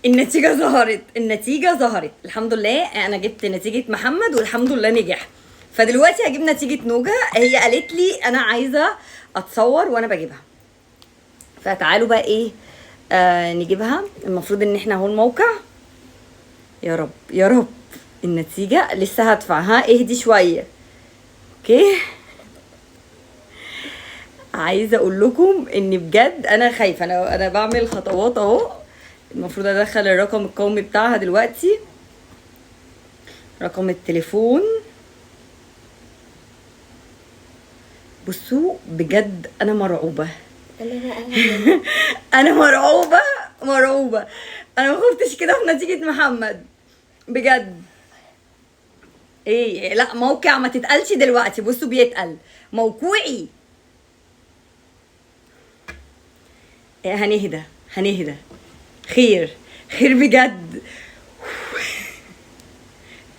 النتيجة ظهرت الحمد لله. انا جبت نتيجة محمد والحمد لله نجح. فدلوقتي هجيب نتيجة نوجة. هي قالت لي انا عايزة اتصور وانا بجيبها، فتعالوا بقى ايه نجيبها. المفروض ان احنا اهو الموقع. يا رب يا رب. النتيجة لسه هدفع. اهدي شوية. اوكي. عايزة اقول لكم ان بجد انا خايفة. انا بعمل خطوات اهو. المفروض ادخل الرقم القومي بتاعها دلوقتي، رقم التليفون. بصوا بجد انا مرعوبة. انا مرعوبة. انا ما خفتش كده في نتيجة محمد بجد. ايه لا، موقع ما تتقالش دلوقتي. بصوا بيتقل موقعي. هنهدى. خير بجد.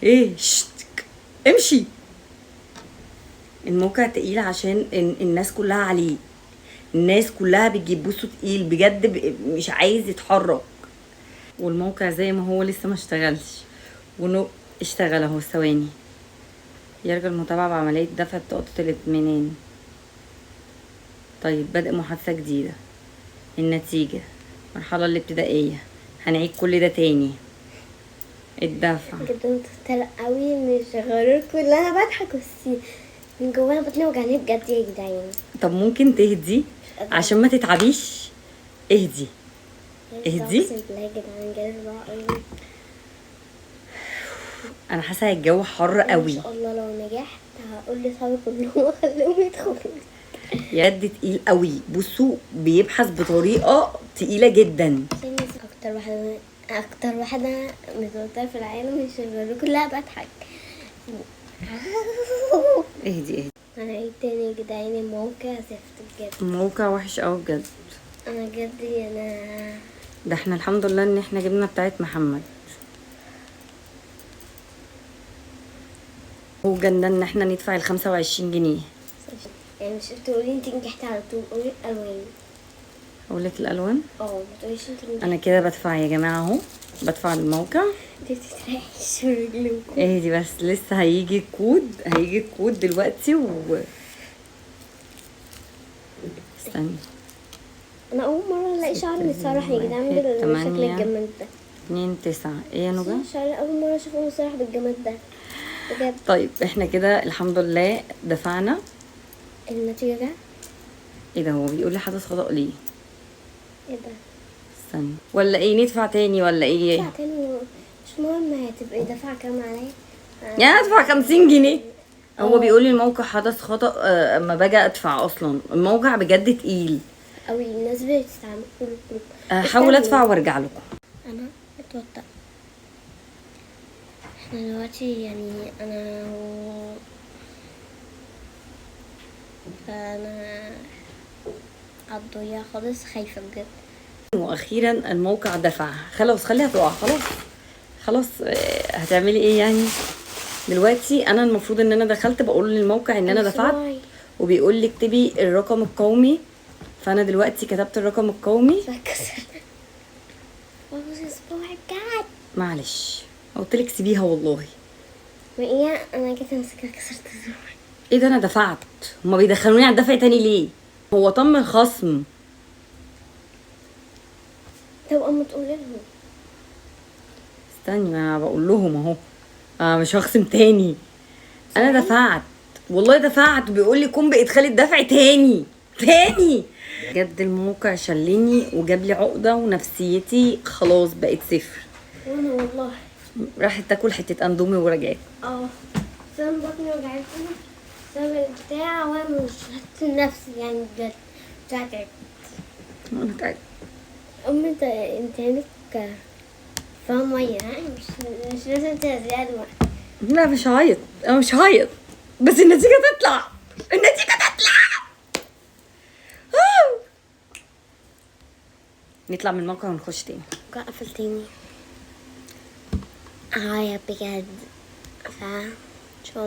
ايه امشي. الموقع تقيل عشان الناس كلها عليه. الناس كلها بتجيب. بصوا تقيل بجد، مش عايز يتحرك. والموقع زي ما هو لسه ما اشتغلش. اشتغل اهو. ثواني. يرجى المتابعة بعملية دفع بطاقة الاطمئنان. طيب بدء محادثة جديدة. النتيجة المرحلة الابتدائية. هنعيد كل ده تاني. الدفع بجد متوترة قوي. مش غرور كلها بضحك بس من جوايا بطني وجعني بجد يا جدعان. طب ممكن تهدي عشان ما تتعبيش. اهدي. اقسم بالله يا جدعان جايبة قوي. انا حاسه الجو حر قوي. ان شاء الله لو نجحت هقول لاصحابي كلهم خليهم يدخلوا. يد تقيل قوي. بصوا بيبحث بطريقه تقيله جدا. اكتر واحده متوتره في العالم. مش غرور كلها بضحك. اهدي. انا عيد تاني يا جدعان. الموقع زفت بجد. الموقع وحش قوي بجد. انا بجد ده احنا الحمد لله ان احنا جبنا بتاعت محمد. هو جننا ان احنا ندفع 25 جنيه. يعني مش تقولي انت نجحتي على طول. قولي الالوان. اقول لك الالوان. ما تقوليش انت نجحتي. انا كده بدفع يا جماعه اهو. بدفع الموقع. انت بتتريحيش في رجلكم. اهدي بس. لسه هيجي الكود دلوقتي استني. انا اول مره الاقي شعري متسرح يا جدعان بالشكل الجمال ده. 2/9. ايه يا نوبه؟ شعري اول مره اشوفه متسرح بالجمال ده بجد. طيب احنا كده الحمد لله دفعنا. النتيجه ده ايه ده؟ هو بيقول لي حدث خطأ ليه؟ ايه ده؟ استني. ولا ايه ندفع تاني ولا ايه؟ ندفع تاني. مش مهم هتبقي دافعه كام عليا. يعني ادفع 50 جنيه. هو بيقول لي الموقع حدث خطأ. اما باجي ادفع اصلا الموقع بجد تقيل قوي. الناس بتستعمل كله. هحاول ادفع وارجع لكم. انا اتوتر. احنا دلوقتي يعني انا عالضياع خالص. خايفه بجد. واخيرا الموقع دفع. خلاص خليها تقع. خلاص هتعملي ايه يعني دلوقتي؟ انا المفروض ان انا دخلت بقول للموقع ان انا دفعت، وبيقول لي اكتبي الرقم القومي. فانا دلوقتي كتبت الرقم القومي. معلش قلت لك سيبيها والله. ما ايه انا جيت امسكها كسرت زوري. ايه ده؟ انا دفعت. هما بيدخلوني على الدفع تاني ليه؟ هو طم الخصم. طب اما تقولي لهم. استني ما بقول لهم اهو. مش هخصم تاني. انا دفعت والله دفعت. بيقول لي قوم بادخال الدفع تاني. بجد الموقع شلني وجاب لي عقده ونفسيتي خلاص بقت صفر. وانا والله راحت تاكل حته اندومي ورجعت. سام بطني وجعتني بسبب البتاع وانا مش هحس نفسي يعني بجد. تعبت. انا تعبت. انت عينك فيها ميه. مش لازم تهزيها دلوقتي. لا مش هعيط. انا مش هعيط بس النتيجه تطلع. نطلع من الموقع ونخش تاني. قفل تاني. هعيط بجد. ان شاء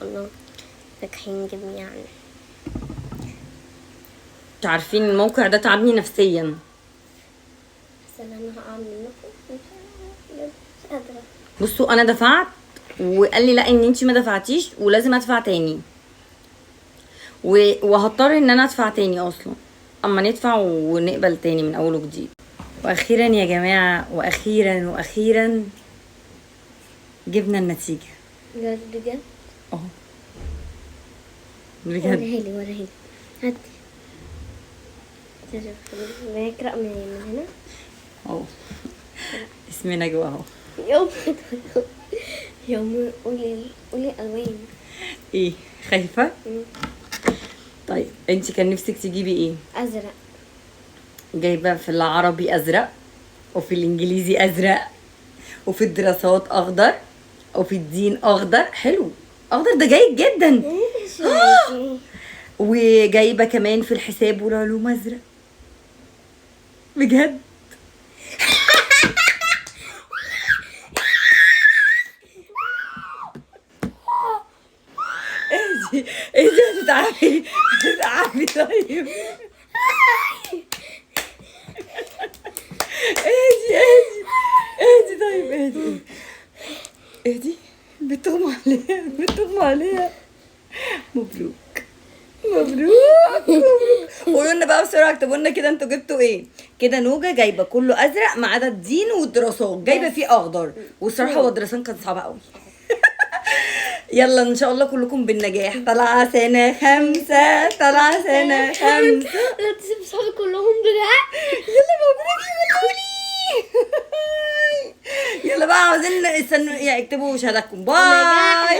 الله ناجحين جميعا. مش عارفين الموقع ده تعبني نفسيا. بس انا هعمل لكم مش قادرة. بصوا انا دفعت وقال لي لا ان انتي ما دفعتيش ولازم ادفع تاني، وهضطر ان انا ادفع تاني اصلا، اما ندفع ونقبل تاني من اول وجديد. واخيرا يا جماعه، واخيرا جبنا النتيجه بجد اهو. بجد وريهالي هاتي. بنقرأ من هنا اهو، اسمنا جوا اهو. يوم قولي الوان. ايه خايفه؟ طيب انتي كان نفسك تجيبي ايه؟ ازرق. جايبه في العربي ازرق، وفي الانجليزي ازرق، وفي الدراسات اخضر، وفي الدين اخضر. حلو، اخضر ده جيد جدا. وجايبه كمان في الحساب والعلوم ازرق. بجد ايه دي هتتعبي طيب. اهدي طيب، اهدي. بتغمى عليها. مبروك. قولوا لنا بقى بسرعه، اكتبوا لنا كده انتوا جبتوا ايه. كده نوجا جايبه كله ازرق ما عدا الدين والدراسات، جايبه فيه اخضر، والصراحه هو الدراسات كانت صعبه قوي. يلا ان شاء الله كلكم بالنجاح. طالعه سنه 5. لا تسيب صحابي كلهم دلوقتي. يلا مبروك يا بلولي. يلا بقى عاوزين استنوا اكتبوا شهادتكم. باي.